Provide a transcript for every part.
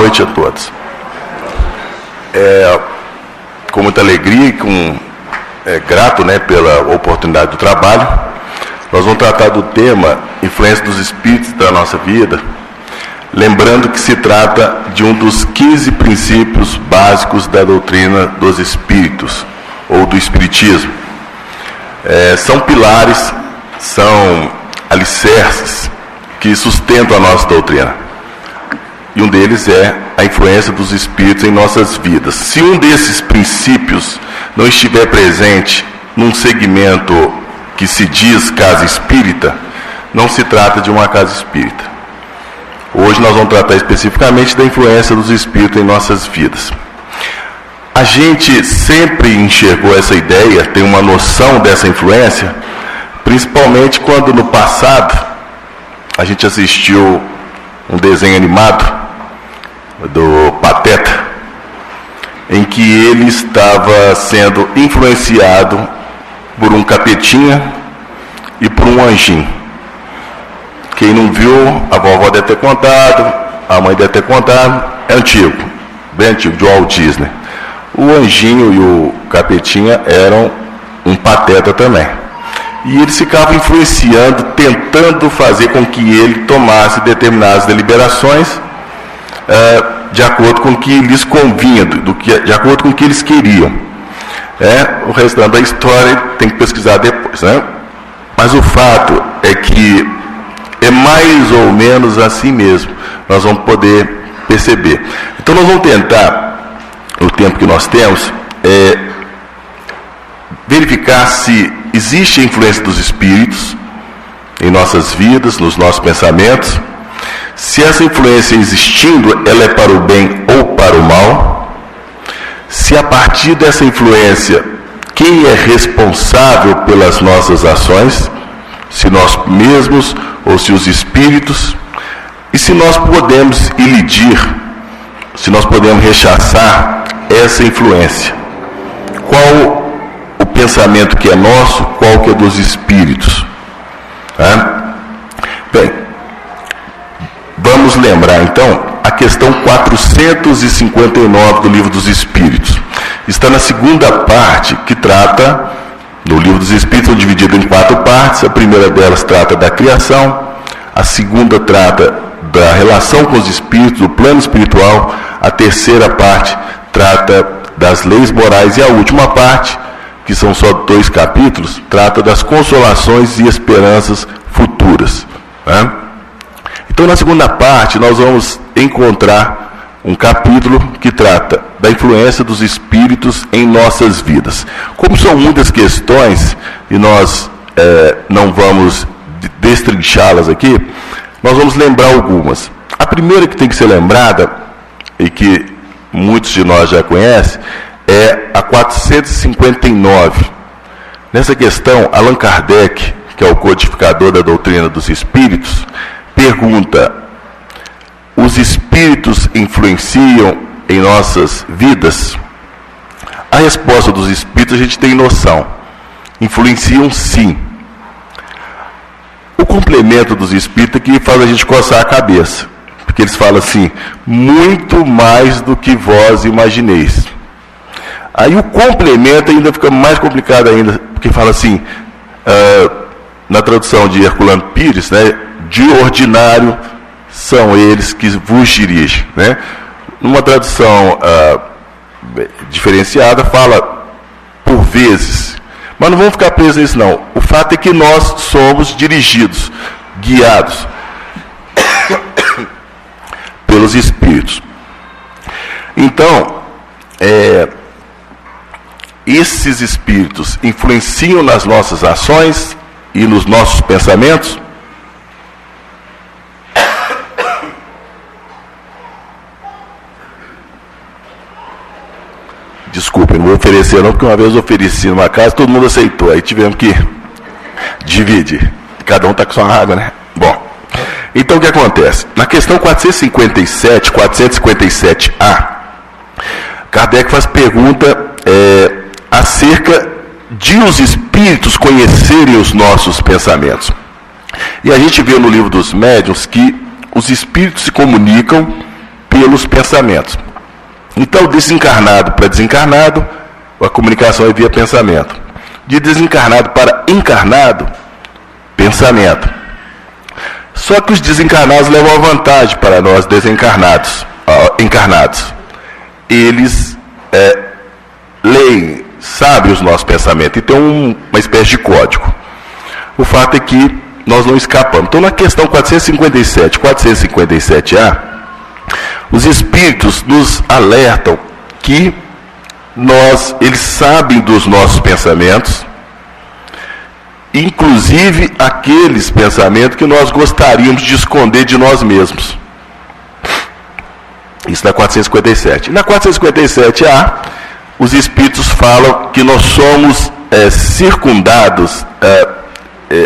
noite a todos. Com muita alegria e grato, pela oportunidade do trabalho, nós vamos tratar do tema influência dos espíritos da nossa vida, lembrando que se trata de um dos 15 princípios básicos da doutrina dos espíritos, ou do espiritismo. São pilares, são alicerces que sustentam a nossa doutrina. E um deles é a influência dos espíritos em nossas vidas. Se um desses princípios não estiver presente num segmento que se diz casa espírita, não se trata de uma casa espírita. Hoje nós vamos tratar especificamente da influência dos espíritos em nossas vidas. A gente sempre enxergou essa ideia, tem uma noção dessa influência, principalmente quando no passado a gente assistiu um desenho animado do Pateta, em que ele estava sendo influenciado por um capetinha e por um anjinho. Quem não viu, a vovó deve ter contado, a mãe deve ter contado, é antigo, bem antigo, de Walt Disney. O anjinho e o capetinha eram um pateta também. E eles ficavam influenciando, tentando fazer com que ele tomasse determinadas deliberações de acordo com o que lhes convinha, de acordo com o que eles queriam. O restante da história tem que pesquisar depois, Mas o fato é que é mais ou menos assim mesmo, nós vamos poder perceber. Então nós vamos tentar, no tempo que nós temos, verificar se existe a influência dos espíritos em nossas vidas, nos nossos pensamentos. Se essa influência existindo, ela é para o bem ou para o mal. Se a partir dessa influência, quem é responsável pelas nossas ações, se nós mesmos ou se os espíritos, e se nós podemos ilidir, se nós podemos rechaçar essa influência. Qual o pensamento que é nosso, qual que é dos espíritos? Bem, vamos lembrar então a questão 459 do Livro dos Espíritos. Está na segunda parte, que trata, no Livro dos Espíritos, dividido em 4 partes. A primeira delas trata da criação, a segunda trata da relação com os espíritos, do plano espiritual, a terceira parte trata das leis morais, e a última parte, que são só 2 capítulos, trata das consolações e esperanças futuras. Então, na segunda parte, nós vamos encontrar um capítulo que trata da influência dos espíritos em nossas vidas. Como são muitas questões, e nós não vamos destrinchá-las aqui, nós vamos lembrar algumas. A primeira que tem que ser lembrada, e que muitos de nós já conhecem, é a 459. Nessa questão, Allan Kardec, que é o codificador da doutrina dos espíritos, pergunta: os espíritos influenciam em nossas vidas? A resposta dos espíritos a gente tem noção. Influenciam sim. O complemento dos espíritos é que faz a gente coçar a cabeça. Porque eles falam assim: muito mais do que vós imagineis. Aí o complemento ainda fica mais complicado ainda, porque fala assim, na tradução de Herculano Pires, de ordinário são eles que vos dirigem. Numa tradução diferenciada, fala por vezes. Mas não vamos ficar presos nisso, não. O fato é que nós somos dirigidos, guiados pelos espíritos. Então, esses espíritos influenciam nas nossas ações e nos nossos pensamentos? Desculpem, não vou oferecer não, porque uma vez eu ofereci numa casa, todo mundo aceitou, aí tivemos que dividir. Cada um está com sua água, Bom, então o que acontece? Na questão 457A, Kardec faz pergunta acerca de os espíritos conhecerem os nossos pensamentos. E a gente vê no Livro dos Médiuns que os espíritos se comunicam pelos pensamentos. Então, desencarnado para desencarnado, a comunicação é via pensamento. De desencarnado para encarnado, pensamento. Só que os desencarnados levam a vantagem para nós desencarnados, encarnados. Eles leem, sabem os nossos pensamentos e tem uma espécie de código. O fato é que nós não escapamos. Então, na questão 457, 457A, os espíritos nos alertam que eles sabem dos nossos pensamentos, inclusive aqueles pensamentos que nós gostaríamos de esconder de nós mesmos. Isso na 457. Na 457A, os espíritos falam que nós somos circundados,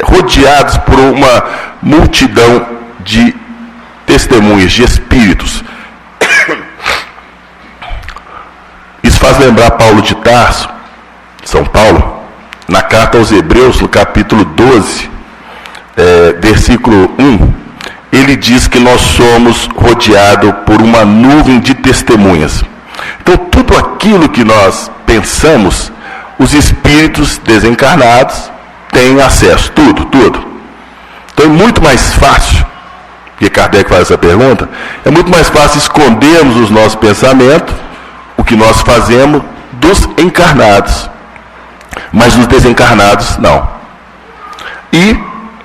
rodeados por uma multidão de testemunhas, de espíritos. Isso faz lembrar Paulo de Tarso, São Paulo, na carta aos Hebreus, no capítulo 12, versículo 1, ele diz que nós somos rodeados por uma nuvem de testemunhas. Então, tudo aquilo que nós pensamos, os espíritos desencarnados têm acesso, tudo. Então, é muito mais fácil, porque Kardec faz essa pergunta, é muito mais fácil escondermos os nossos pensamentos, o que nós fazemos, dos encarnados. Mas dos desencarnados, não. E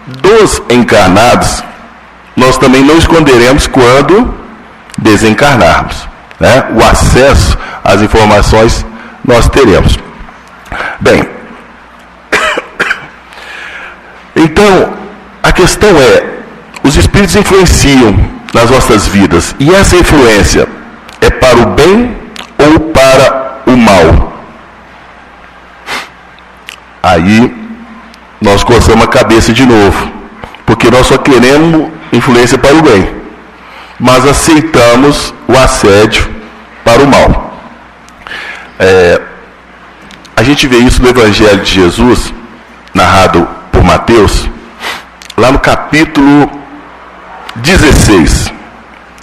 dos encarnados, nós também não esconderemos quando desencarnarmos, né? O acesso às informações nós teremos. Bem, então, a questão os espíritos influenciam nas nossas vidas, e essa influência é para o bem ou para o mal? Aí nós coçamos a cabeça de novo, porque nós só queremos influência para o bem, mas aceitamos o assédio para o mal. A gente vê isso no Evangelho de Jesus, narrado por Mateus, lá no capítulo 16.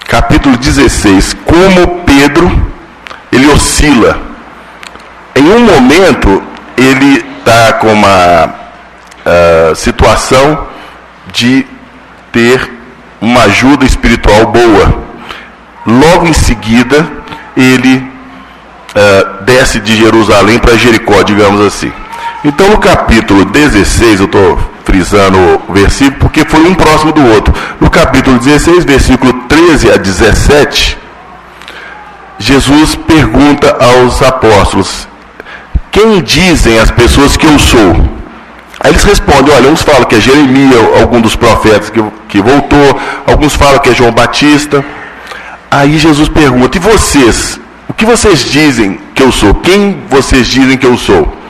Capítulo 16, como Pedro, ele oscila. Em um momento, ele está com uma situação de ter uma ajuda espiritual boa. Logo em seguida, ele desce de Jerusalém para Jericó, digamos assim. Então, no capítulo 16, eu estou frisando o versículo, porque foi um próximo do outro. No capítulo 16, versículo 13 a 17, Jesus pergunta aos apóstolos: quem dizem as pessoas que eu sou? Aí eles respondem: olha, uns falam que é Jeremias, algum dos profetas que voltou, alguns falam que é João Batista. Aí Jesus pergunta: e vocês? O que vocês dizem que eu sou? Quem vocês dizem que eu sou?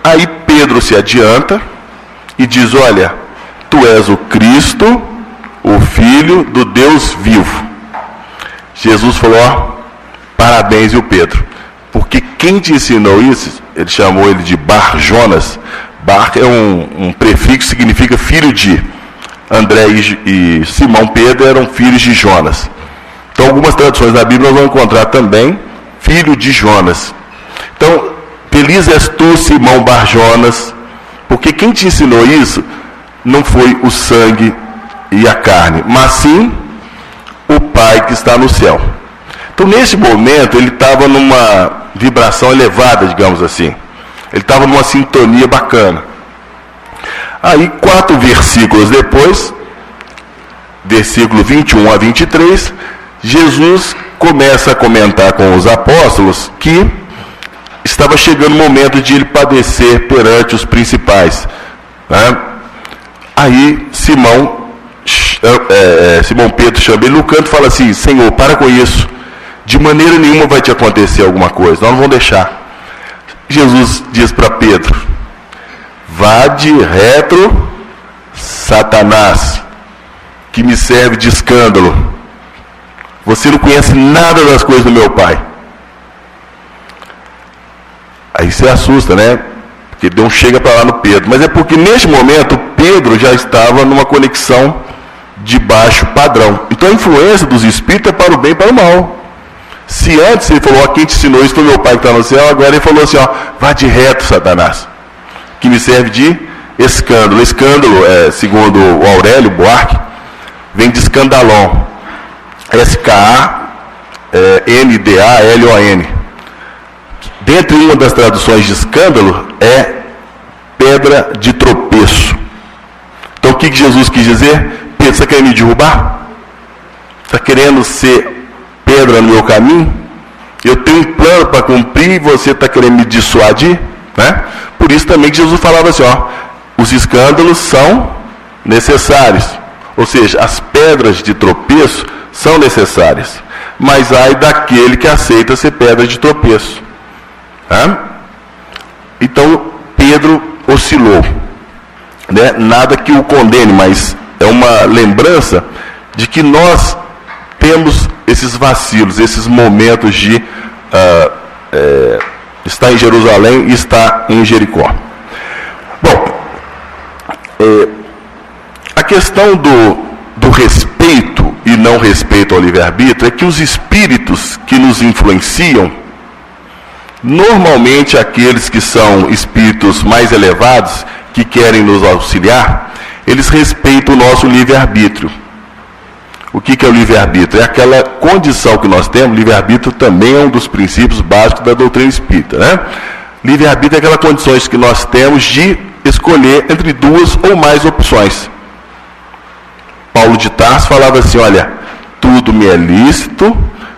Aí Pedro se adianta e diz: olha, tu és o Cristo, o Filho do Deus vivo. Jesus falou: ó, parabéns, viu, Pedro? Porque quem te ensinou isso, ele chamou ele de Bar Jonas. Bar é um prefixo que significa filho de. André e Simão Pedro eram filhos de Jonas. Então, algumas traduções da Bíblia nós vamos encontrar também filho de Jonas. Então, feliz és tu, Simão Bar Jonas, porque quem te ensinou isso não foi o sangue e a carne, mas sim o Pai que está no céu. Então, nesse momento, ele estava numa vibração elevada, digamos assim. Ele estava numa sintonia bacana. Aí, 4 versículos depois, versículo 21 a 23, Jesus começa a comentar com os apóstolos que estava chegando o momento de ele padecer perante os principais, né? Aí Simão Pedro chama ele no canto e fala assim: Senhor, para com isso, de maneira nenhuma vai te acontecer alguma coisa, nós não vamos deixar. Jesus diz para Pedro: vá de retro, Satanás, que me serve de escândalo. Você não conhece nada das coisas do meu Pai. Aí você assusta, né? Porque Deus chega para lá no Pedro. Mas é porque neste momento Pedro já estava numa conexão de baixo padrão. Então a influência dos espíritos é para o bem e para o mal. Se antes ele falou, quem te ensinou isso foi meu pai que está no céu, agora ele falou assim, vá de reto, Satanás, que me serve de escândalo. Escândalo, segundo o Aurélio Buarque, vem de escandalon. S-K-A-N-D-A-L-O-N. Dentre uma das traduções de escândalo é pedra de tropeço. Então o que Jesus quis dizer? Pedro, você está querendo me derrubar? Está querendo ser pedra no meu caminho? Eu tenho um plano para cumprir e você está querendo me dissuadir? Né? Por isso também que Jesus falava assim, os escândalos são necessários. Ou seja, as pedras de tropeço são necessárias. Mas ai daquele que aceita ser pedra de tropeço. Então, Pedro oscilou. Né? Nada que o condene, mas é uma lembrança de que nós temos esses vacilos, esses momentos de estar em Jerusalém e estar em Jericó. Bom, a questão do respeito e não respeito ao livre-arbítrio é que os espíritos que nos influenciam, normalmente aqueles que são espíritos mais elevados, que querem nos auxiliar, eles respeitam o nosso livre-arbítrio. O que é o livre-arbítrio? É aquela condição que nós temos. Livre-arbítrio também é um dos princípios básicos da doutrina espírita, né? Livre-arbítrio é aquela condição que nós temos de escolher entre duas ou mais opções. Paulo de Tarso falava assim, olha, tudo me é lícito,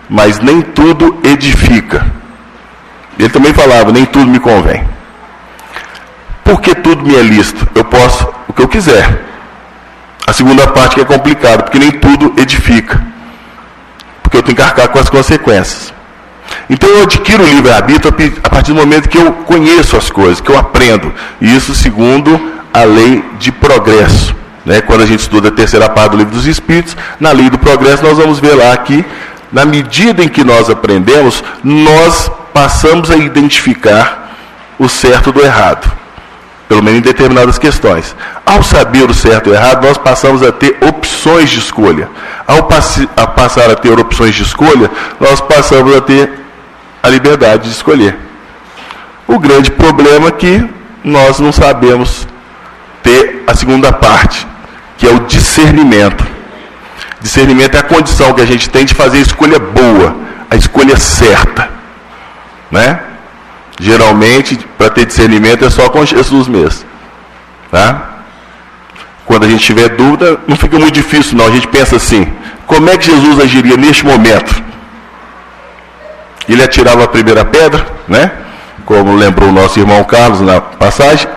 mas nem tudo edifica. Ele também falava, nem tudo me convém. Por que tudo me é lícito? Eu posso o que eu quiser. A segunda parte que é complicada, porque nem tudo edifica. Porque eu tenho que arcar com as consequências. Então eu adquiro o livre-arbítrio a partir do momento que eu conheço as coisas, que eu aprendo. E isso segundo a lei de progresso. Né? Quando a gente estuda a terceira parte do Livro dos Espíritos, na lei do progresso nós vamos ver lá que, na medida em que nós aprendemos, nós passamos a identificar o certo do errado. Pelo menos em determinadas questões. Ao saber o certo e o errado, nós passamos a ter opções de escolha. Ao passar a ter opções de escolha, nós passamos a ter a liberdade de escolher. O grande problema é que nós não sabemos ter a segunda parte, que é o discernimento. Discernimento é a condição que a gente tem de fazer a escolha boa, a escolha certa. Né? Geralmente, para ter discernimento, é só com Jesus mesmo. Tá? Quando a gente tiver dúvida, não fica muito difícil, não. A gente pensa assim, como é que Jesus agiria neste momento? Ele atirava a primeira pedra, né? Como lembrou o nosso irmão Carlos na passagem.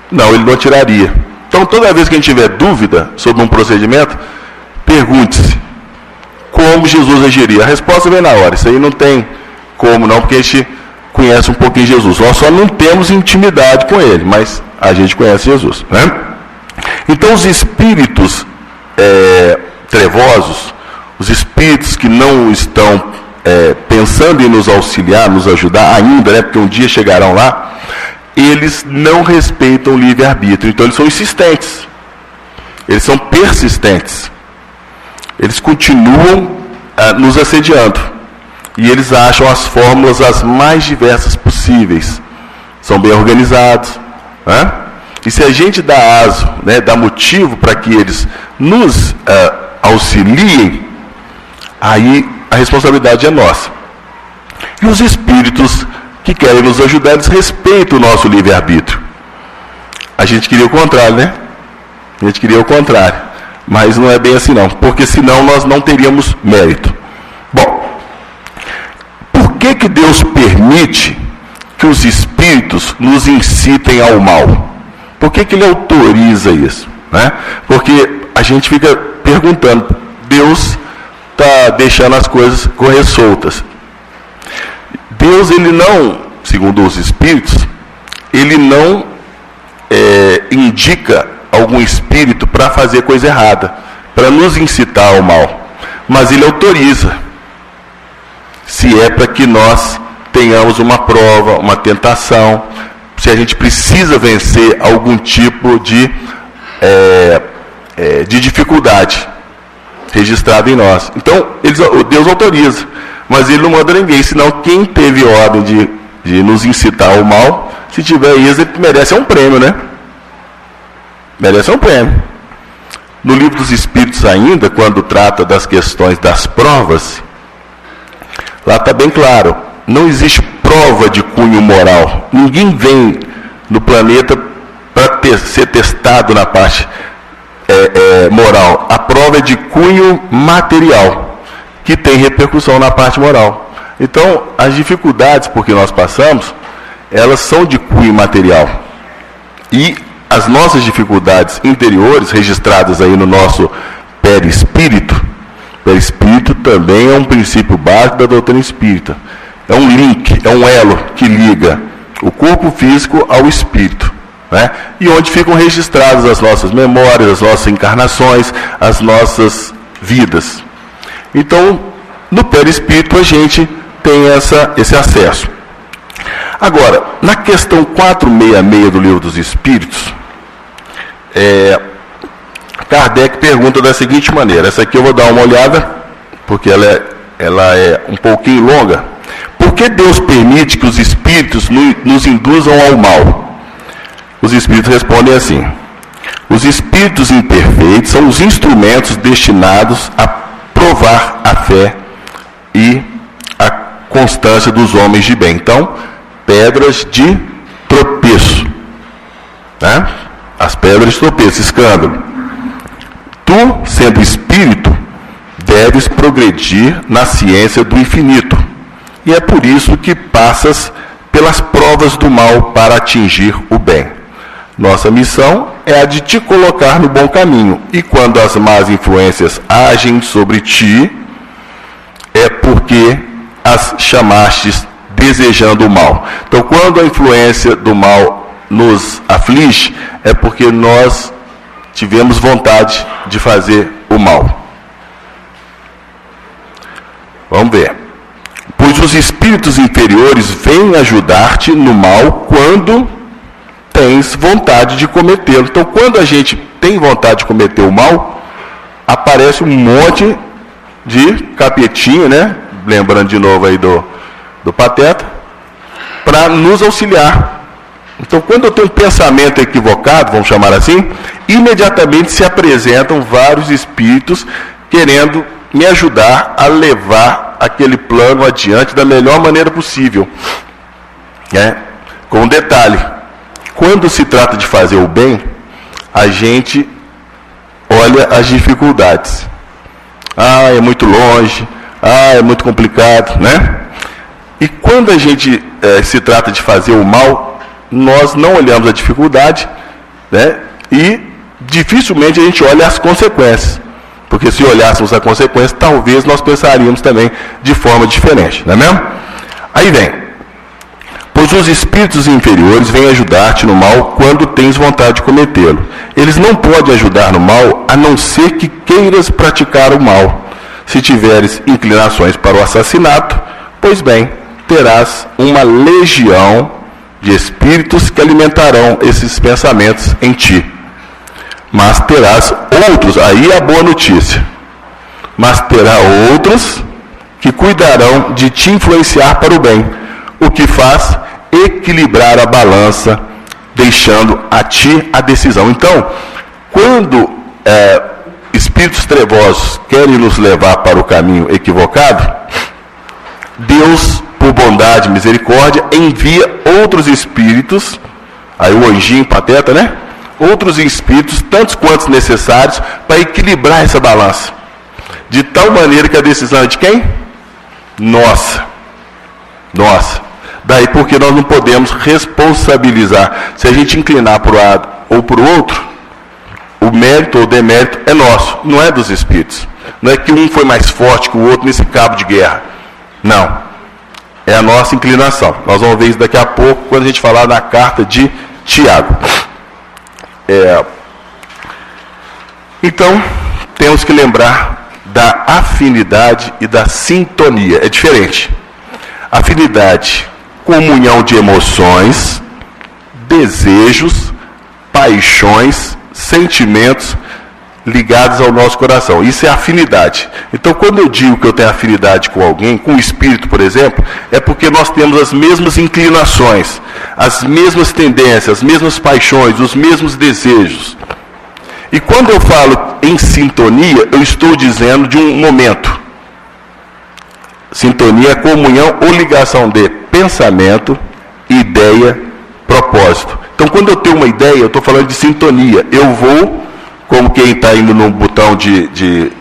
Não, ele não atiraria. Então, toda vez que a gente tiver dúvida sobre um procedimento, pergunte-se, como Jesus agiria? A resposta vem na hora. Isso aí não tem como não, porque a gente conhece um pouquinho Jesus. Nós só não temos intimidade com ele, mas a gente conhece Jesus, né? Então os espíritos trevosos, os espíritos que não estão pensando em nos auxiliar, nos ajudar ainda, né? Porque um dia chegarão lá, eles não respeitam o livre-arbítrio. Então eles são insistentes, eles são persistentes, eles continuam nos assediando. E eles acham as fórmulas as mais diversas possíveis. São bem organizados. Né? E se a gente dá aso, né, dá motivo para que eles nos auxiliem, aí a responsabilidade é nossa. E os espíritos que querem nos ajudar, eles respeitam o nosso livre-arbítrio. A gente queria o contrário, né? A gente queria o contrário. Mas não é bem assim não, porque senão nós não teríamos mérito. Bom, por que Deus permite que os espíritos nos incitem ao mal? Por que Ele autoriza isso? Né? Porque a gente fica perguntando, Deus está deixando as coisas correr soltas. Deus, Ele não, segundo os espíritos, Ele não indica algum espírito para fazer coisa errada, para nos incitar ao mal. Mas Ele autoriza. Se é para que nós tenhamos uma prova, uma tentação, se a gente precisa vencer algum tipo de de dificuldade registrado em nós. Então, Deus autoriza, mas Ele não manda ninguém, senão quem teve ordem de nos incitar ao mal, se tiver isso, ele merece um prêmio, né? Merece um prêmio. No Livro dos Espíritos ainda, quando trata das questões das provas, lá está bem claro, não existe prova de cunho moral. Ninguém vem no planeta para ser testado na parte moral. A prova é de cunho material, que tem repercussão na parte moral. Então, as dificuldades por que nós passamos, elas são de cunho material. E as nossas dificuldades interiores, registradas aí no nosso perispírito também é um princípio básico da doutrina espírita. É um link, é um elo que liga o corpo físico ao espírito, né? E onde ficam registradas as nossas memórias, as nossas encarnações, as nossas vidas. Então, no perispírito a gente tem esse acesso. Agora, na questão 466 do Livro dos Espíritos, Kardec pergunta da seguinte maneira, essa aqui eu vou dar uma olhada, porque ela é um pouquinho longa. Por que Deus permite que os espíritos nos induzam ao mal? Os espíritos respondem assim: os espíritos imperfeitos são os instrumentos destinados a provar a fé e a constância dos homens de bem. Então, pedras de tropeço, né? As pedras de tropeço, escândalo. Tu, sendo espírito, deves progredir na ciência do infinito. E é por isso que passas pelas provas do mal para atingir o bem. Nossa missão é a de te colocar no bom caminho. E quando as más influências agem sobre ti, é porque as chamastes desejando o mal. Então, quando a influência do mal nos aflige, é porque nós tivemos vontade de fazer o mal. Vamos ver. Pois os espíritos inferiores vêm ajudar-te no mal quando tens vontade de cometê-lo. Então, quando a gente tem vontade de cometer o mal, aparece um monte de capetinho, né? Lembrando de novo aí do Pateta, para nos auxiliar. Então, quando eu tenho um pensamento equivocado, vamos chamar assim, imediatamente se apresentam vários espíritos querendo me ajudar a levar aquele plano adiante da melhor maneira possível. Com um detalhe, quando se trata de fazer o bem, a gente olha as dificuldades. É muito longe, é muito complicado, né? E quando a gente se trata de fazer o mal, nós não olhamos a dificuldade, né? E dificilmente a gente olha as consequências. Porque se olhássemos a consequência, talvez nós pensaríamos também de forma diferente, não é mesmo? Aí vem: pois os espíritos inferiores vêm ajudar-te no mal quando tens vontade de cometê-lo. Eles não podem ajudar no mal, a não ser que queiras praticar o mal. Se tiveres inclinações para o assassinato, pois bem, terás uma legião de espíritos que alimentarão esses pensamentos em ti. Mas terás outros, aí é a boa notícia, mas terá outros que cuidarão de te influenciar para o bem, o que faz equilibrar a balança, deixando a ti a decisão. Então, quando espíritos trevosos querem nos levar para o caminho equivocado, Deus, por bondade e misericórdia, envia outros espíritos, aí o anjinho Pateta, né? Outros espíritos, tantos quantos necessários, para equilibrar essa balança. De tal maneira que a decisão é de quem? Nossa. Daí porque nós não podemos responsabilizar. Se a gente inclinar para um lado ou para o outro, o mérito ou o demérito é nosso, não é dos espíritos. Não é que um foi mais forte que o outro nesse cabo de guerra. Não. É a nossa inclinação. Nós vamos ver isso daqui a pouco, quando a gente falar na carta de Tiago. Então, temos que lembrar da afinidade e da sintonia. É diferente. Afinidade, comunhão de emoções, desejos, paixões, sentimentos, ligadas ao nosso coração. Isso é afinidade. Então, quando eu digo que eu tenho afinidade com alguém, com o espírito, por exemplo, é porque nós temos as mesmas inclinações, as mesmas tendências, as mesmas paixões, os mesmos desejos. E quando eu falo em sintonia, eu estou dizendo de um momento. Sintonia é comunhão ou ligação de pensamento, ideia, propósito. Então, quando eu tenho uma ideia, eu estou falando de sintonia. Eu vou, como quem está indo num botão de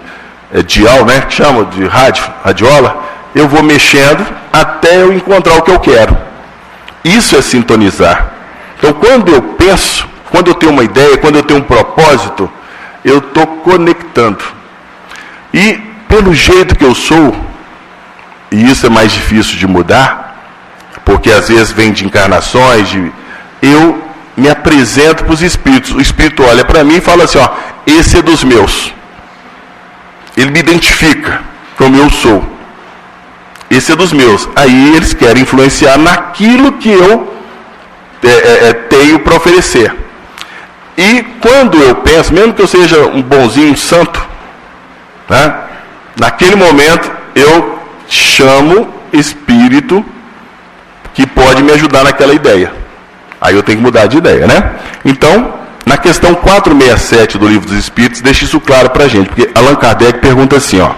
dial, né, que chama de radiola, eu vou mexendo até eu encontrar o que eu quero. Isso é sintonizar. Então, quando eu penso, quando eu tenho uma ideia, quando eu tenho um propósito, eu estou conectando. E, pelo jeito que eu sou, e isso é mais difícil de mudar, porque às vezes vem de encarnações, eu me apresento para os espíritos. O espírito olha para mim e fala assim, ó, esse é dos meus. Ele me identifica como eu sou. Esse é dos meus. Aí eles querem influenciar naquilo que eu tenho para oferecer. E quando eu penso, mesmo que eu seja um bonzinho, um santo, né, naquele momento eu chamo espírito que pode me ajudar naquela ideia. Aí eu tenho que mudar de ideia, né? Então, na questão 467 do Livro dos Espíritos, deixa isso claro para a gente, porque Allan Kardec pergunta assim, ó,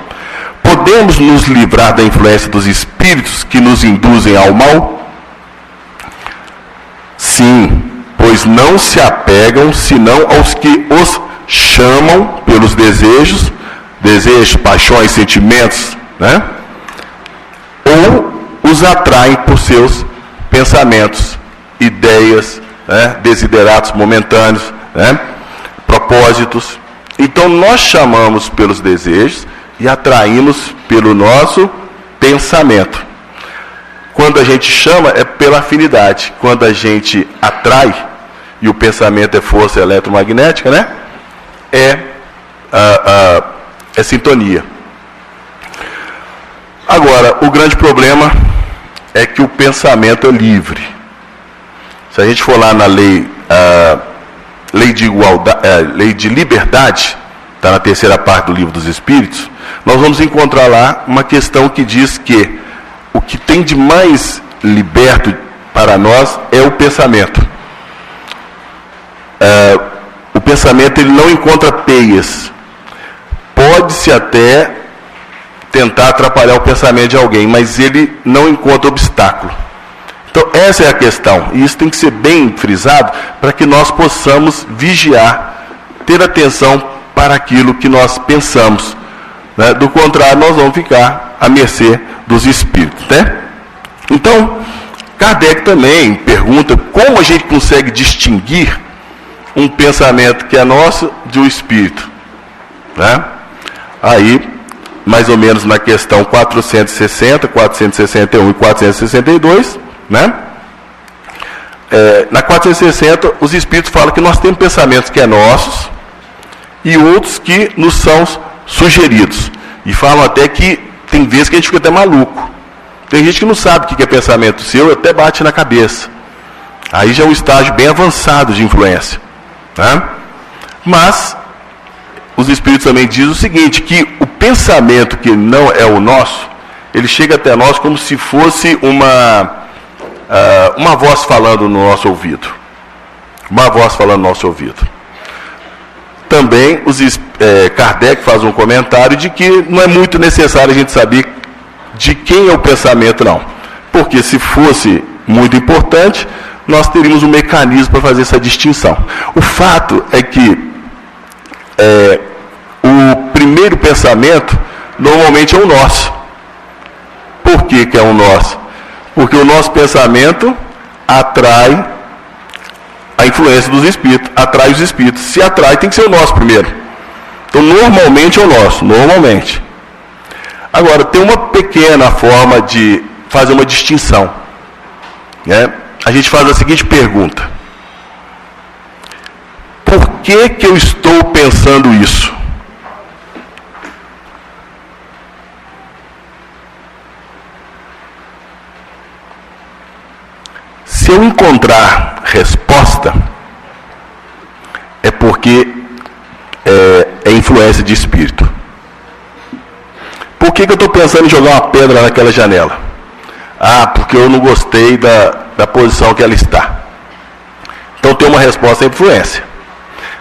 podemos nos livrar da influência dos espíritos que nos induzem ao mal? Sim, pois não se apegam senão aos que os chamam pelos desejos, paixões, sentimentos, né? Ou os atraem por seus pensamentos, ideias, né? Desideratos momentâneos, né? Propósitos. Então nós chamamos pelos desejos e atraímos pelo nosso pensamento. Quando a gente chama é pela afinidade. Quando a gente atrai, e o pensamento é força eletromagnética, né? É sintonia. Agora, o grande problema é que o pensamento é livre. Se a gente for lá na lei de igualdade, lei de liberdade, está na terceira parte do Livro dos Espíritos, nós vamos encontrar lá uma questão que diz que o que tem de mais liberto para nós é o pensamento. O pensamento ele não encontra peias. Pode-se até tentar atrapalhar o pensamento de alguém, mas ele não encontra obstáculo. Então essa é a questão, e isso tem que ser bem frisado para que nós possamos vigiar, ter atenção para aquilo que nós pensamos, né? Do contrário, nós vamos ficar à mercê dos espíritos, né? Então, Kardec também pergunta como a gente consegue distinguir um pensamento que é nosso de um espírito, né? Aí, mais ou menos na questão 460, 461 e 462, né? Na 460, os espíritos falam que nós temos pensamentos que é nossos e outros que nos são sugeridos. E falam até que tem vezes que a gente fica até maluco. Tem gente que não sabe o que é pensamento seu e até bate na cabeça. Aí já é um estágio bem avançado de influência, né? Mas os espíritos também dizem o seguinte, que o pensamento que não é o nosso, ele chega até nós como se fosse uma voz falando no nosso ouvido. Uma voz falando no nosso ouvido. Também Kardec faz um comentário de que não é muito necessário a gente saber de quem é o pensamento, não. Porque se fosse muito importante, nós teríamos um mecanismo para fazer essa distinção. O fato é que o primeiro pensamento normalmente é o nosso. Por que é o nosso? Porque o nosso pensamento atrai a influência dos espíritos, atrai os espíritos. Se atrai, tem que ser o nosso primeiro. Então, normalmente é o nosso, normalmente. Agora, tem uma pequena forma de fazer uma distinção, né? A gente faz a seguinte pergunta: por que eu estou pensando isso? Se eu encontrar resposta, é porque é em influência de espírito. Por que eu estou pensando em jogar uma pedra naquela janela? Ah, porque eu não gostei da posição que ela está. Então tem uma resposta à influência.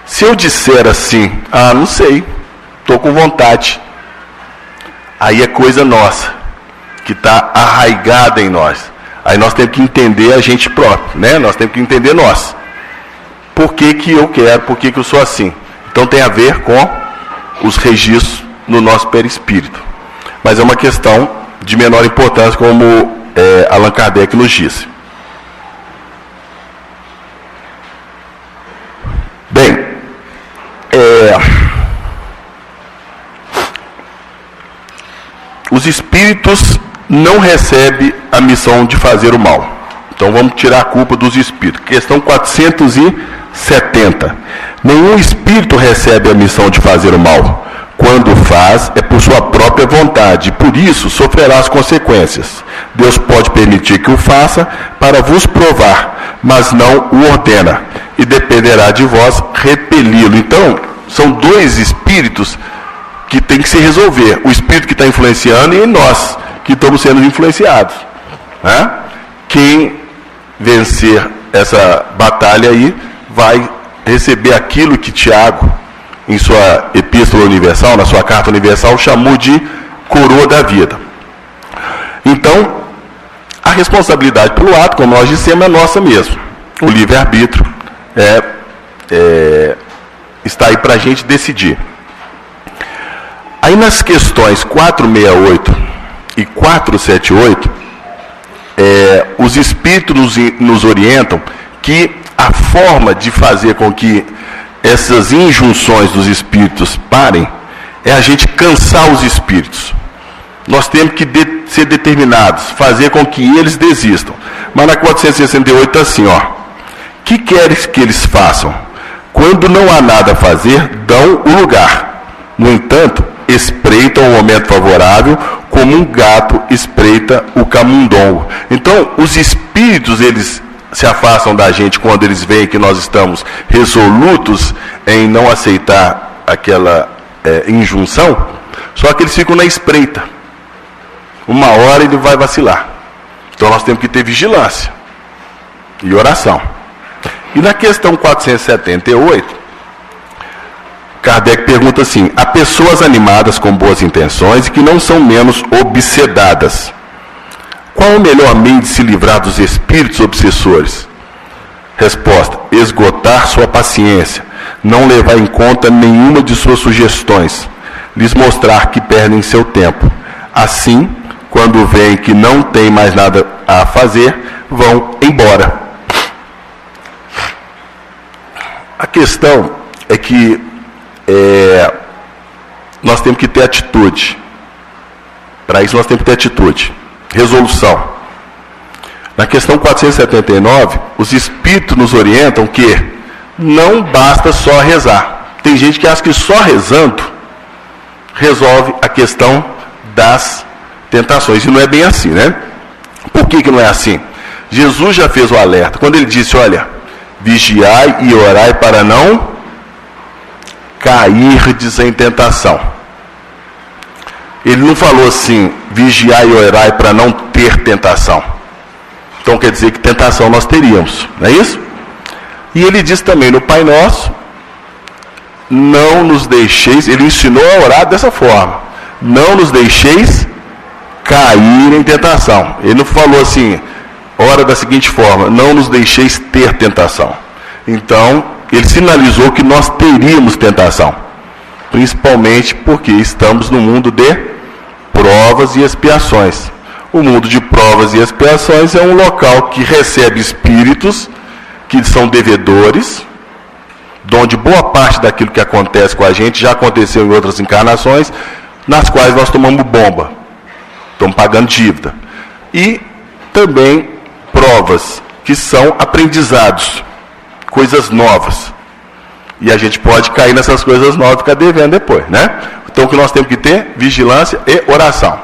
Se eu disser assim, ah, não sei, estou com vontade, aí é coisa nossa, que está arraigada em nós. Aí nós temos que entender a gente próprio, né? Nós temos que entender nós. Por que que eu quero, por que que eu sou assim? Então tem a ver com os registros no nosso perispírito. Mas é uma questão de menor importância, como Allan Kardec nos disse. Bem, os espíritos não recebem a missão de fazer o mal. Então vamos tirar a culpa dos espíritos. Questão 470. Nenhum espírito recebe a missão de fazer o mal. Quando faz, é por sua própria vontade, e por isso sofrerá as consequências. Deus pode permitir que o faça para vos provar, mas não o ordena, e dependerá de vós repeli-lo. Então, são dois espíritos que tem que se resolver. O espírito que está influenciando e nós, que estamos sendo influenciados. Né? Quem vencer essa batalha aí, vai receber aquilo que Tiago, em sua epístola universal, na sua carta universal, chamou de coroa da vida. Então, a responsabilidade pelo ato, como nós dissemos, é nossa mesmo. O livre-arbítrio está aí para a gente decidir. Aí nas questões 468 e 478, os espíritos nos orientam que a forma de fazer com que essas injunções dos espíritos parem é a gente cansar os espíritos. Nós temos que ser determinados, fazer com que eles desistam. Mas na 468 está assim, ó. Que queres que eles façam? Quando não há nada a fazer, dão o lugar. No entanto, espreitam o momento favorável, como um gato espreita o camundongo. Então, os espíritos, eles se afastam da gente quando eles veem que nós estamos resolutos em não aceitar aquela injunção, só que eles ficam na espreita. Uma hora ele vai vacilar. Então nós temos que ter vigilância e oração. E na questão 478, Kardec pergunta assim: há pessoas animadas com boas intenções e que não são menos obsedadas. Qual o melhor meio de se livrar dos espíritos obsessores? Resposta: esgotar sua paciência, não levar em conta nenhuma de suas sugestões, lhes mostrar que perdem seu tempo. Assim, quando veem que não tem mais nada a fazer, vão embora. A questão é que nós temos que ter atitude. Para isso nós temos que ter atitude. Resolução. Na questão 479, os espíritos nos orientam que não basta só rezar. Tem gente que acha que só rezando resolve a questão das tentações. E não é bem assim, né? Por que não é assim? Jesus já fez o alerta. Quando ele disse, olha, vigiai e orai para não cairdes em tentação. Ele não falou assim, vigiai e orai para não ter tentação. Então quer dizer que tentação nós teríamos, não é isso? E ele diz também no Pai Nosso, não nos deixeis, ele ensinou a orar dessa forma, não nos deixeis cair em tentação. Ele não falou assim, ora da seguinte forma, não nos deixeis ter tentação. Então, ele sinalizou que nós teríamos tentação, principalmente porque estamos no mundo de provas e expiações. O mundo de provas e expiações é um local que recebe espíritos que são devedores, onde boa parte daquilo que acontece com a gente já aconteceu em outras encarnações, nas quais nós tomamos bomba, estamos pagando dívida. E também provas, que são aprendizados, coisas novas. E a gente pode cair nessas coisas novas e ficar devendo depois, né? Então, o que nós temos que ter? Vigilância e oração.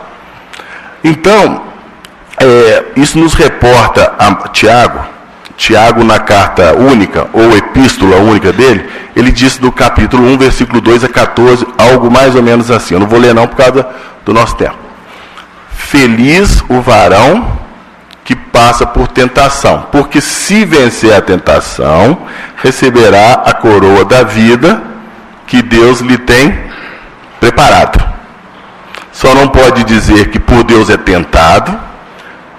Então, isso nos reporta a Tiago, Tiago, na carta única, ou epístola única dele, ele diz do capítulo 1, versículo 2 a 14, algo mais ou menos assim. Eu não vou ler não por causa do nosso tempo. Feliz o varão que passa por tentação, porque se vencer a tentação, receberá a coroa da vida que Deus lhe tem preparado. Só não pode dizer que por Deus é tentado,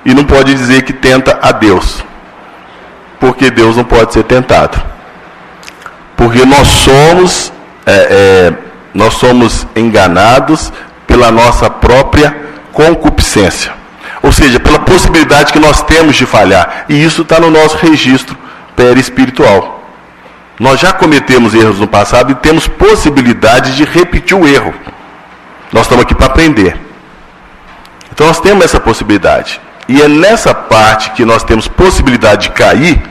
e não pode dizer que tenta a Deus, porque Deus não pode ser tentado. Porque nós somos enganados pela nossa própria concupiscência. Ou seja, pela possibilidade que nós temos de falhar. E isso está no nosso registro perispiritual. Nós já cometemos erros no passado e temos possibilidade de repetir o erro. Nós estamos aqui para aprender. Então nós temos essa possibilidade. E é nessa parte que nós temos possibilidade de cair,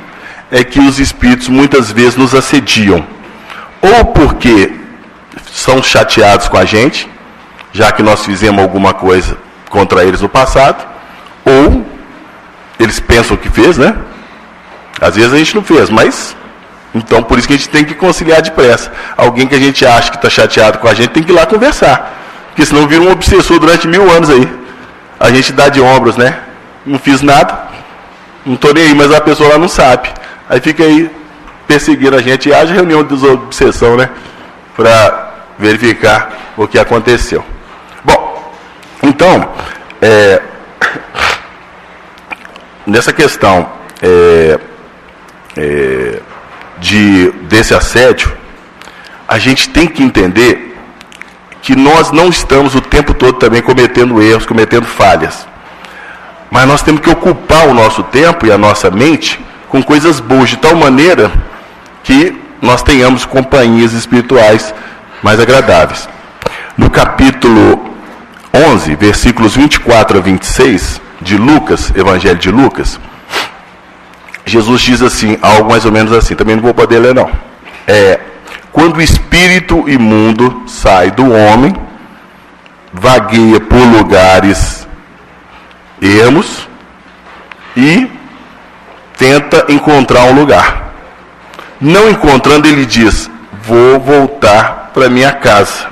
é que os espíritos muitas vezes nos assediam. Ou porque são chateados com a gente, já que nós fizemos alguma coisa contra eles no passado, ou eles pensam que fez, né? Às vezes a gente não fez, mas então por isso que a gente tem que conciliar depressa. Alguém que a gente acha que está chateado com a gente tem que ir lá conversar, porque senão vira um obsessor durante 1000 anos aí. A gente dá de ombros, né? Não fiz nada, não estou nem aí, mas a pessoa lá não sabe. Aí fica aí perseguindo a gente, e haja reunião de desobsessão, né? Para verificar o que aconteceu. Bom, então, nessa questão desse assédio, a gente tem que entender que nós não estamos o tempo todo também cometendo erros, cometendo falhas. Mas nós temos que ocupar o nosso tempo e a nossa mente com coisas boas, de tal maneira que nós tenhamos companhias espirituais mais agradáveis. No capítulo 11, versículos 24 a 26, de Lucas, Evangelho de Lucas, Jesus diz assim, algo mais ou menos assim, também não vou poder ler não. Quando o espírito imundo sai do homem, vagueia por lugares ermos e tenta encontrar um lugar. Não encontrando, ele diz, vou voltar para minha casa.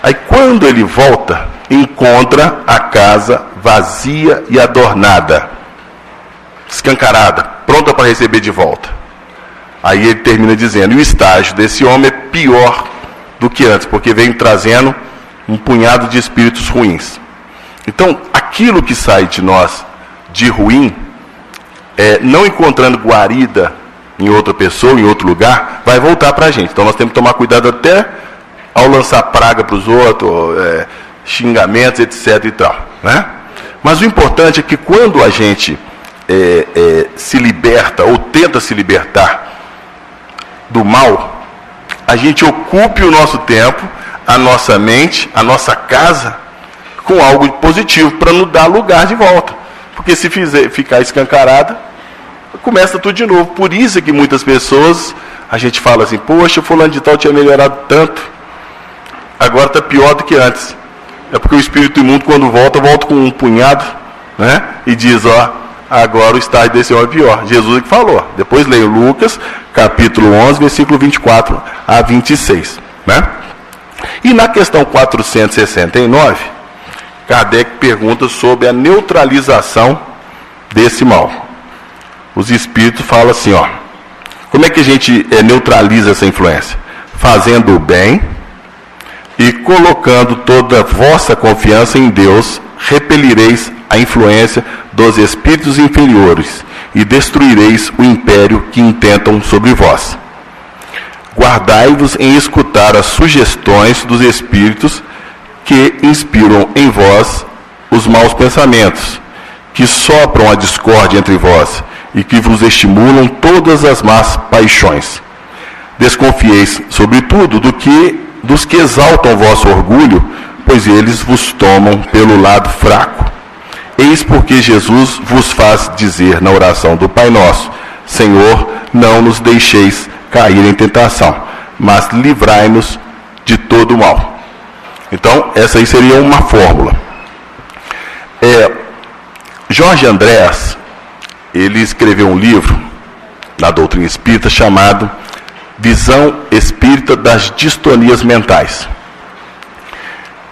Aí quando ele volta, encontra a casa vazia e adornada, escancarada, pronta para receber de volta. Aí ele termina dizendo, e o estágio desse homem é pior do que antes, porque vem trazendo um punhado de espíritos ruins. Então, aquilo que sai de nós de ruim, não encontrando guarida em outra pessoa, em outro lugar, vai voltar para a gente. Então nós temos que tomar cuidado até ao lançar praga para os outros, xingamentos, etc. e tal, né? Mas o importante é que quando a gente se liberta, ou tenta se libertar do mal, a gente ocupe o nosso tempo, a nossa mente, a nossa casa, com algo positivo, para não dar lugar de volta. Porque se ficar escancarada, começa tudo de novo. Por isso é que muitas pessoas, a gente fala assim, poxa, fulano de tal tinha melhorado tanto, agora está pior do que antes. É porque o espírito imundo, quando volta com um punhado, né? E diz, agora o estágio desse homem é pior. Jesus é que falou. Depois leia Lucas, capítulo 11, versículo 24 a 26. Né? E na questão 469, Kardec pergunta sobre a neutralização desse mal. Os espíritos falam assim, como é que a gente neutraliza essa influência? Fazendo o bem e colocando toda a vossa confiança em Deus, repelireis a influência dos espíritos inferiores e destruireis o império que intentam sobre vós. Guardai-vos em escutar as sugestões dos espíritos que inspiram em vós os maus pensamentos, que sopram a discórdia entre vós e que vos estimulam todas as más paixões. Desconfieis, sobretudo, dos que exaltam vosso orgulho, pois eles vos tomam pelo lado fraco. Eis porque Jesus vos faz dizer na oração do Pai Nosso, Senhor, não nos deixeis cair em tentação, mas livrai-nos de todo o mal. Então, essa aí seria uma fórmula. Jorge Andrés, ele escreveu um livro na doutrina espírita, chamado Visão Espírita das Distonias Mentais.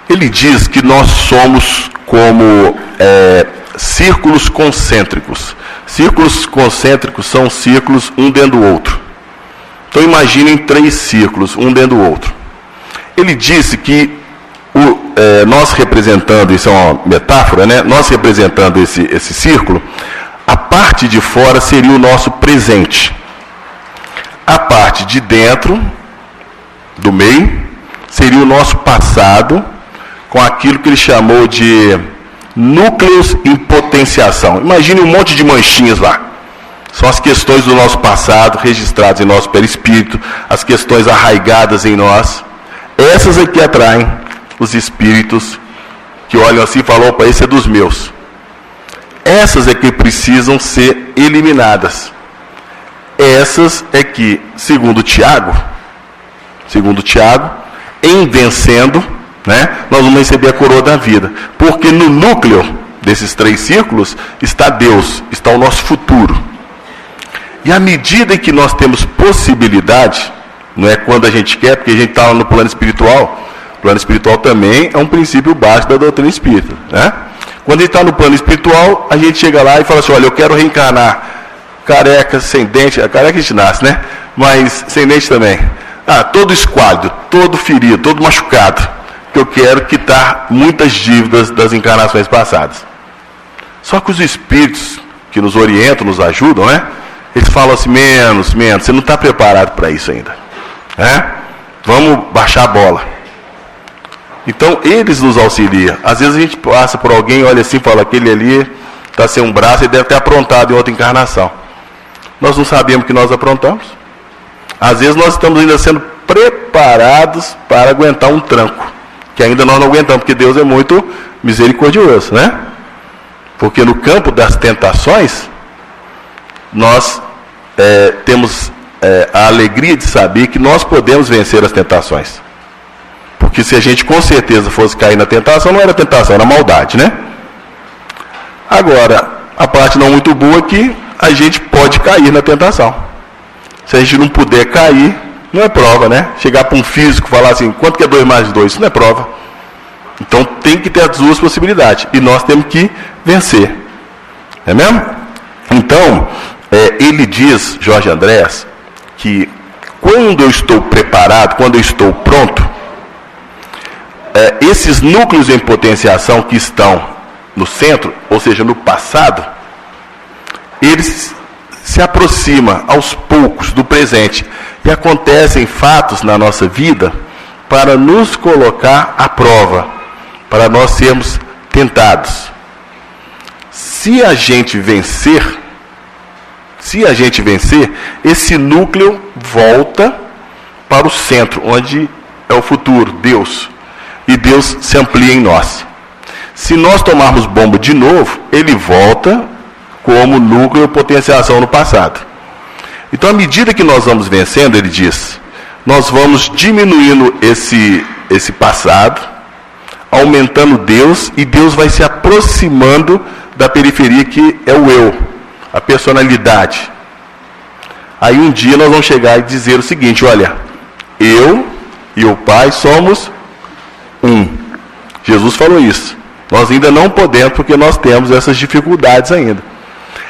Ele diz que nós somos como círculos concêntricos. Círculos concêntricos são círculos um dentro do outro. Então imaginem 3 círculos, um dentro do outro. Ele disse que nós representando, isso é uma metáfora, né? Nós representando esse círculo, a parte de fora seria o nosso presente. A parte de dentro, do meio, seria o nosso passado, com aquilo que ele chamou de núcleos em potenciação. Imagine um monte de manchinhas lá. São as questões do nosso passado, registradas em nosso perispírito, as questões arraigadas em nós. Essas é que atraem os espíritos que olham assim e falam: opa, esse é dos meus. Essas é que precisam ser eliminadas. Essas é que, segundo Tiago, em vencendo, né, nós vamos receber a coroa da vida. Porque no núcleo desses 3 círculos está Deus, está o nosso futuro. E à medida em que nós temos possibilidade, não é quando a gente quer, porque a gente está no plano espiritual. O plano espiritual também é um princípio básico da doutrina espírita, né? Quando a gente está no plano espiritual, a gente chega lá e fala assim: olha, eu quero reencarnar careca, sem dente. A careca a gente nasce, né? Mas sem dente também. Todo esquálido, todo ferido, todo machucado. Que eu quero quitar muitas dívidas das encarnações passadas. Só que os espíritos que nos orientam, nos ajudam, né? Eles falam assim: menos, você não está preparado para isso ainda. Vamos baixar a bola. Então, eles nos auxiliam. Às vezes a gente passa por alguém, olha assim e fala: aquele ali está sem um braço e deve ter aprontado em outra encarnação. Nós não sabemos que nós aprontamos. Às vezes nós estamos ainda sendo preparados para aguentar um tranco, que ainda nós não aguentamos, porque Deus é muito misericordioso, né? Porque no campo das tentações, nós temos a alegria de saber que nós podemos vencer as tentações. Porque se a gente com certeza fosse cair na tentação, não era tentação, era maldade, né? Agora, a parte não muito boa é que a gente pode cair na tentação. Se a gente não puder cair, não é prova, né? Chegar para um físico e falar assim: quanto que é 2 mais 2? Isso não é prova. Então tem que ter as 2 possibilidades. E nós temos que vencer. É mesmo? Então, ele diz, Jorge Andrés, que quando eu estou preparado, quando eu estou pronto, esses núcleos em potenciação que estão no centro, ou seja, no passado, eles se aproximam aos poucos do presente. E acontecem fatos na nossa vida para nos colocar à prova, para nós sermos tentados. Se a gente vencer, esse núcleo volta para o centro, onde é o futuro, Deus. E Deus se amplia em nós. Se nós tomarmos bomba de novo, ele volta como núcleo de potenciação no passado. Então, à medida que nós vamos vencendo, ele diz, nós vamos diminuindo esse passado, aumentando Deus, e Deus vai se aproximando da periferia que é o eu, a personalidade. Aí um dia nós vamos chegar e dizer o seguinte: olha, eu e o Pai somos um. Jesus falou isso. Nós ainda não podemos, porque nós temos essas dificuldades ainda.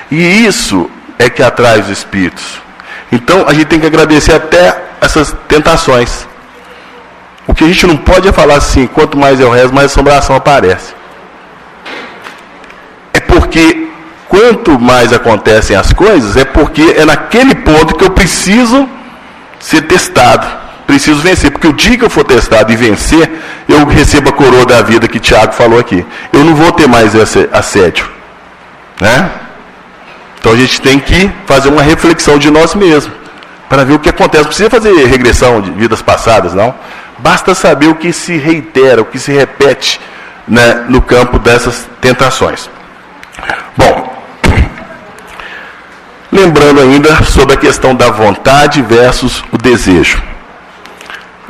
E isso é que atrai os espíritos. Então a gente tem que agradecer até essas tentações. O que a gente não pode é falar assim: quanto mais eu rezo, mais assombração aparece. É porque quanto mais acontecem as coisas, é porque é naquele ponto que eu preciso ser testado, preciso vencer. Porque o dia que eu for testado e vencer, eu recebo a coroa da vida que Tiago falou aqui. Eu não vou ter mais esse assédio, né? Então a gente tem que fazer uma reflexão de nós mesmos, para ver o que acontece. Não precisa fazer regressão de vidas passadas, não. Basta saber o que se reitera, o que se repete, né, no campo dessas tentações. Bom, lembrando ainda sobre a questão da vontade versus o desejo.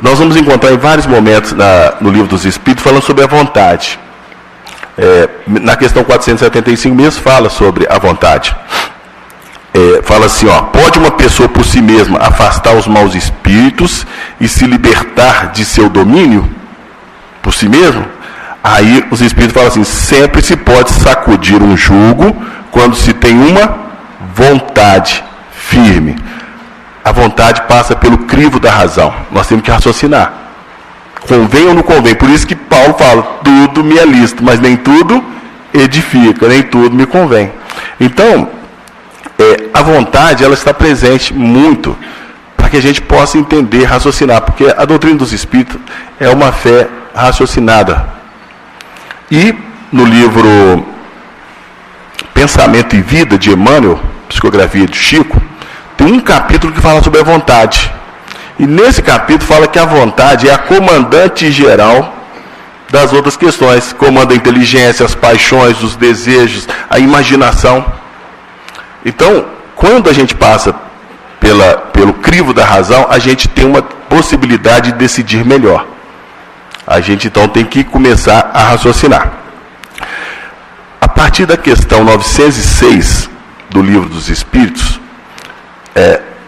Nós vamos encontrar em vários momentos no Livro dos Espíritos falando sobre a vontade. Na questão 475 mesmo fala sobre a vontade. fala assim, ó, pode uma pessoa por si mesma afastar os maus espíritos e se libertar de seu domínio? Por si mesmo? Aí os espíritos falam assim, sempre se pode sacudir um jugo quando se tem uma vontade firme. A vontade passa pelo crivo da razão. Nós temos que raciocinar. Convém ou não convém? Por isso que Paulo fala, tudo me é lícito, mas nem tudo edifica, nem tudo me convém. Então, a vontade, ela está presente muito para que a gente possa entender, raciocinar, porque a doutrina dos espíritos é uma fé raciocinada. E no livro Pensamento e Vida, de Emmanuel, psicografia de Chico, tem um capítulo que fala sobre a vontade. E nesse capítulo fala que a vontade é a comandante geral das outras questões. Comanda a inteligência, as paixões, os desejos, a imaginação. Então, quando a gente passa pelo crivo da razão, a gente tem uma possibilidade de decidir melhor. A gente, então, tem que começar a raciocinar. A partir da questão 906 do Livro dos Espíritos,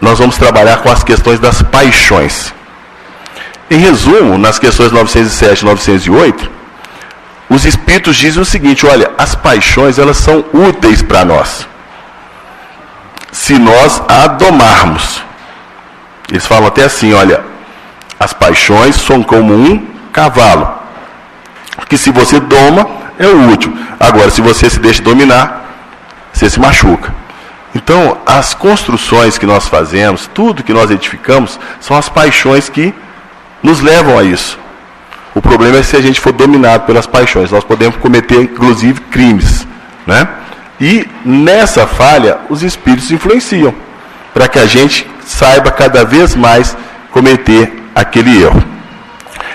nós vamos trabalhar com as questões das paixões. Em resumo, nas questões 907 e 908, os Espíritos dizem o seguinte, olha, as paixões, elas são úteis para nós, se nós a domarmos. Eles falam até assim, olha, as paixões são como um cavalo, que se você doma, é útil. Agora, se você se deixa dominar, você se machuca. Então, as construções que nós fazemos, tudo que nós edificamos, são as paixões que nos levam a isso. O problema é se a gente for dominado pelas paixões. Nós podemos cometer, inclusive, crimes, né? E nessa falha, os espíritos influenciam, para que a gente saiba cada vez mais cometer aquele erro.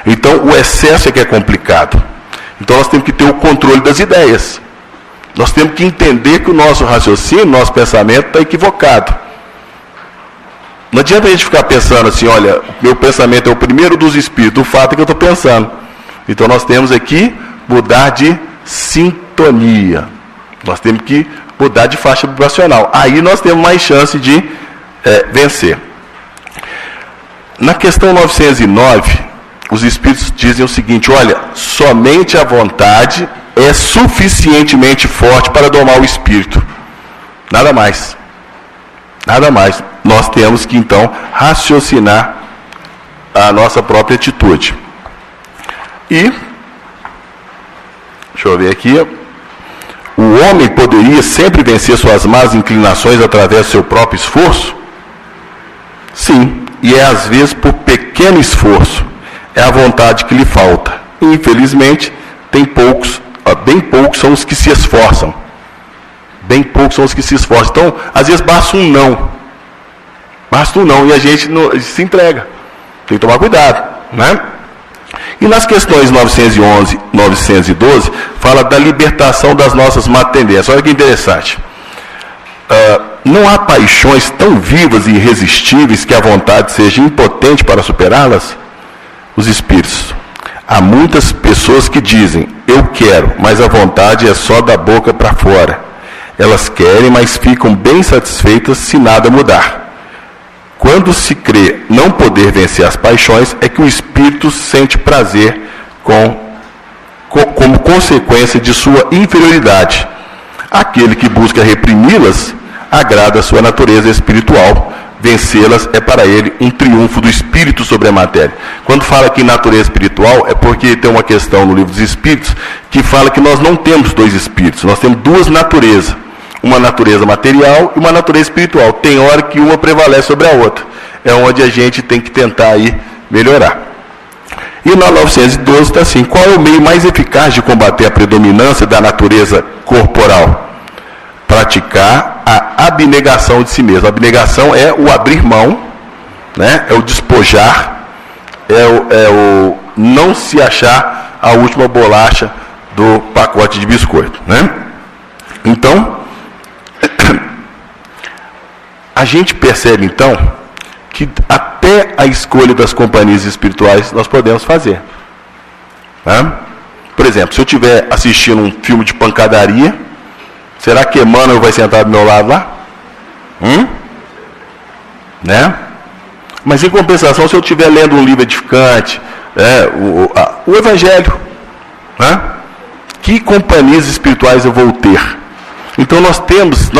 Então, o excesso é que é complicado. Então, nós temos que ter o controle das ideias. Nós temos que entender que o nosso raciocínio, nosso pensamento está equivocado. Não adianta a gente ficar pensando assim, olha, meu pensamento é o primeiro dos espíritos, o fato é que eu estou pensando. Então, nós temos aqui mudar de sintonia. Nós temos que mudar de faixa vibracional. Aí nós temos mais chance de vencer. Na questão 909, os espíritos dizem o seguinte, olha, somente a vontade é suficientemente forte para domar o espírito. Nada mais. Nada mais. Nós temos que, então, raciocinar a nossa própria atitude. E, deixa eu ver aqui, o homem poderia sempre vencer suas más inclinações através do seu próprio esforço? Sim, e é às vezes por pequeno esforço. É a vontade que lhe falta. E, infelizmente, bem poucos são os que se esforçam. Bem poucos são os que se esforçam. Então, às vezes basta um não. Basta um não e a gente se entrega. Tem que tomar cuidado, né? E nas questões 911 e 912, fala da libertação das nossas má tendências. Olha que interessante. Não há paixões tão vivas e irresistíveis que a vontade seja impotente para superá-las? Os espíritos. Há muitas pessoas que dizem, eu quero, mas a vontade é só da boca para fora. Elas querem, mas ficam bem satisfeitas se nada mudar. Quando se crê não poder vencer as paixões, é que o espírito sente prazer como consequência de sua inferioridade. Aquele que busca reprimi-las, agrada a sua natureza espiritual. Vencê-las é para ele um triunfo do espírito sobre a matéria. Quando fala aqui em natureza espiritual, é porque tem uma questão no livro dos Espíritos que fala que nós não temos dois espíritos, nós temos duas naturezas. Uma natureza material e uma natureza espiritual. Tem hora que uma prevalece sobre a outra. É onde a gente tem que tentar aí melhorar. E na 912 está assim, qual é o meio mais eficaz de combater a predominância da natureza corporal? Praticar a abnegação de si mesmo. A abnegação é o abrir mão, né? É o despojar, é o não se achar a última bolacha do pacote de biscoito, né? Então, a gente percebe então que até a escolha das companhias espirituais nós podemos fazer, né? Por exemplo, se eu estiver assistindo um filme de pancadaria, será que Emmanuel vai sentar do meu lado lá? Né? Mas em compensação, se eu estiver lendo um livro edificante, o Evangelho, né? Que companhias espirituais eu vou ter? Então nós temos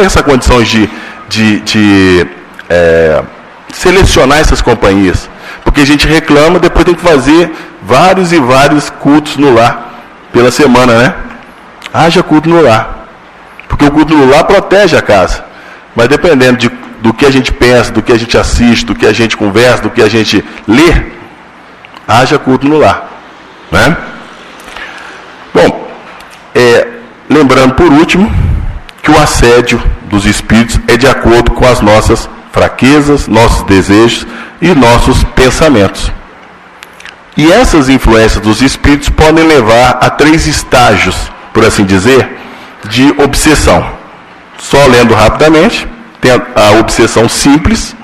essa condição de selecionar essas companhias, porque a gente reclama, depois tem que fazer vários e vários cultos no lar pela semana, né? Haja culto no lar, porque o culto no lar protege a casa, mas dependendo do que a gente pensa, do que a gente assiste, do que a gente conversa, do que a gente lê, haja culto no lar, né? Bom, lembrando por último que o assédio dos espíritos é de acordo com as nossas fraquezas, nossos desejos e nossos pensamentos. E essas influências dos espíritos podem levar a 3 estágios, por assim dizer, de obsessão. Só lendo rapidamente, tem a obsessão simples,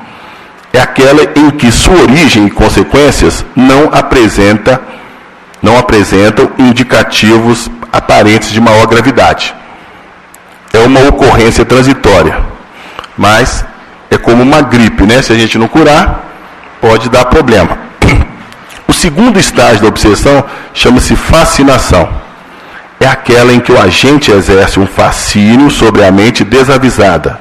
é aquela em que sua origem e consequências não apresentam indicativos aparentes de maior gravidade. É uma ocorrência transitória, mas é como uma gripe, né? Se a gente não curar, pode dar problema. O segundo estágio da obsessão chama-se fascinação. É aquela em que o agente exerce um fascínio sobre a mente desavisada.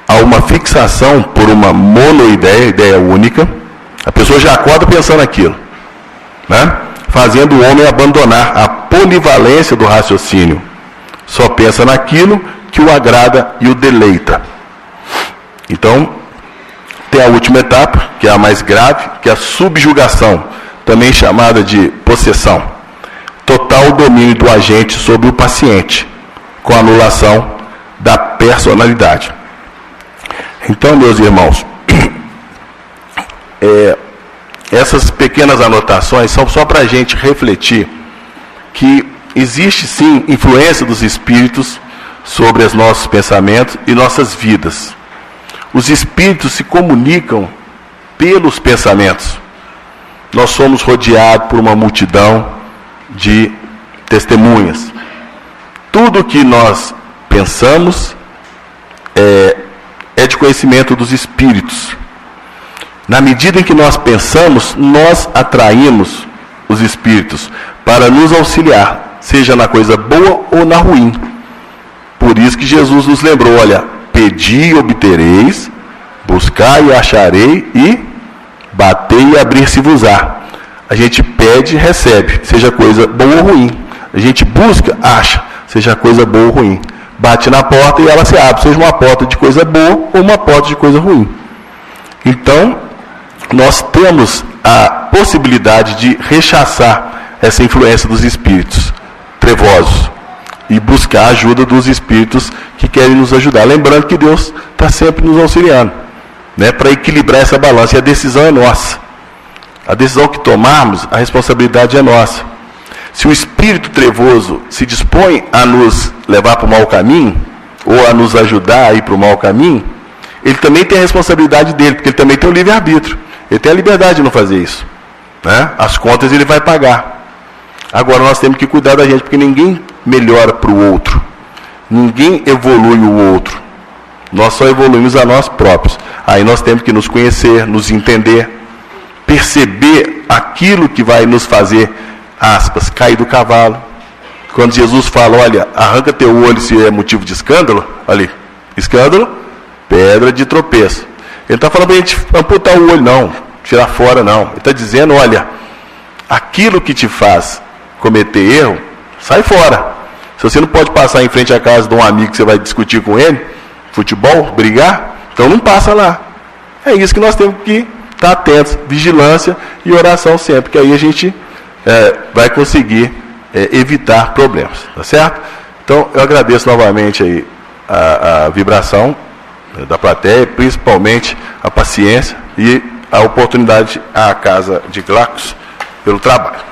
Há uma fixação por uma monoideia, ideia única. A pessoa já acorda pensando naquilo, né? Fazendo o homem abandonar a polivalência do raciocínio. Só pensa naquilo que o agrada e o deleita. Então, tem a última etapa, que é a mais grave, que é a subjugação, também chamada de possessão. Total domínio do agente sobre o paciente, com anulação da personalidade. Então, meus irmãos, essas pequenas anotações são só para a gente refletir que existe sim influência dos espíritos sobre os nossos pensamentos e nossas vidas. Os espíritos se comunicam pelos pensamentos. Nós somos rodeados por uma multidão de testemunhas. Tudo que nós pensamos é de conhecimento dos espíritos. Na medida em que nós pensamos, nós atraímos os espíritos para nos auxiliar, seja na coisa boa ou na ruim. Por isso que Jesus nos lembrou, olha, pedi e obtereis, buscai e acharei, e batei e abrir-se-vos-á. A gente pede e recebe, seja coisa boa ou ruim. A gente busca, acha, seja coisa boa ou ruim. Bate na porta e ela se abre, seja uma porta de coisa boa ou uma porta de coisa ruim. Então, nós temos a possibilidade de rechaçar essa influência dos espíritos trevosos e buscar a ajuda dos espíritos que querem nos ajudar. Lembrando que Deus está sempre nos auxiliando, né, para equilibrar essa balança. E a decisão é nossa. A decisão que tomarmos, a responsabilidade é nossa. Se o espírito trevoso se dispõe a nos levar para o mau caminho, ou a nos ajudar a ir para o mau caminho, ele também tem a responsabilidade dele, porque ele também tem o livre-arbítrio. Ele tem a liberdade de não fazer isso, né? As contas ele vai pagar. Agora nós temos que cuidar da gente, porque ninguém melhora para o outro. Ninguém evolui o outro. Nós só evoluímos a nós próprios. Aí nós temos que nos conhecer, nos entender, perceber aquilo que vai nos fazer, aspas, cair do cavalo. Quando Jesus fala, olha, arranca teu olho se é motivo de escândalo, ali, escândalo, pedra de tropeço. Ele está falando para a gente amputar o olho, não, tirar fora, não. Ele está dizendo, olha, aquilo que te faz cometer erro, sai fora. Se você não pode passar em frente à casa de um amigo que você vai discutir com ele, futebol, brigar, então não passa lá. É isso que nós temos que estar atentos, vigilância e oração sempre, que aí a gente vai conseguir evitar problemas, tá certo? Então, eu agradeço novamente aí a vibração da plateia, principalmente a paciência e a oportunidade à Casa de Glacos pelo trabalho.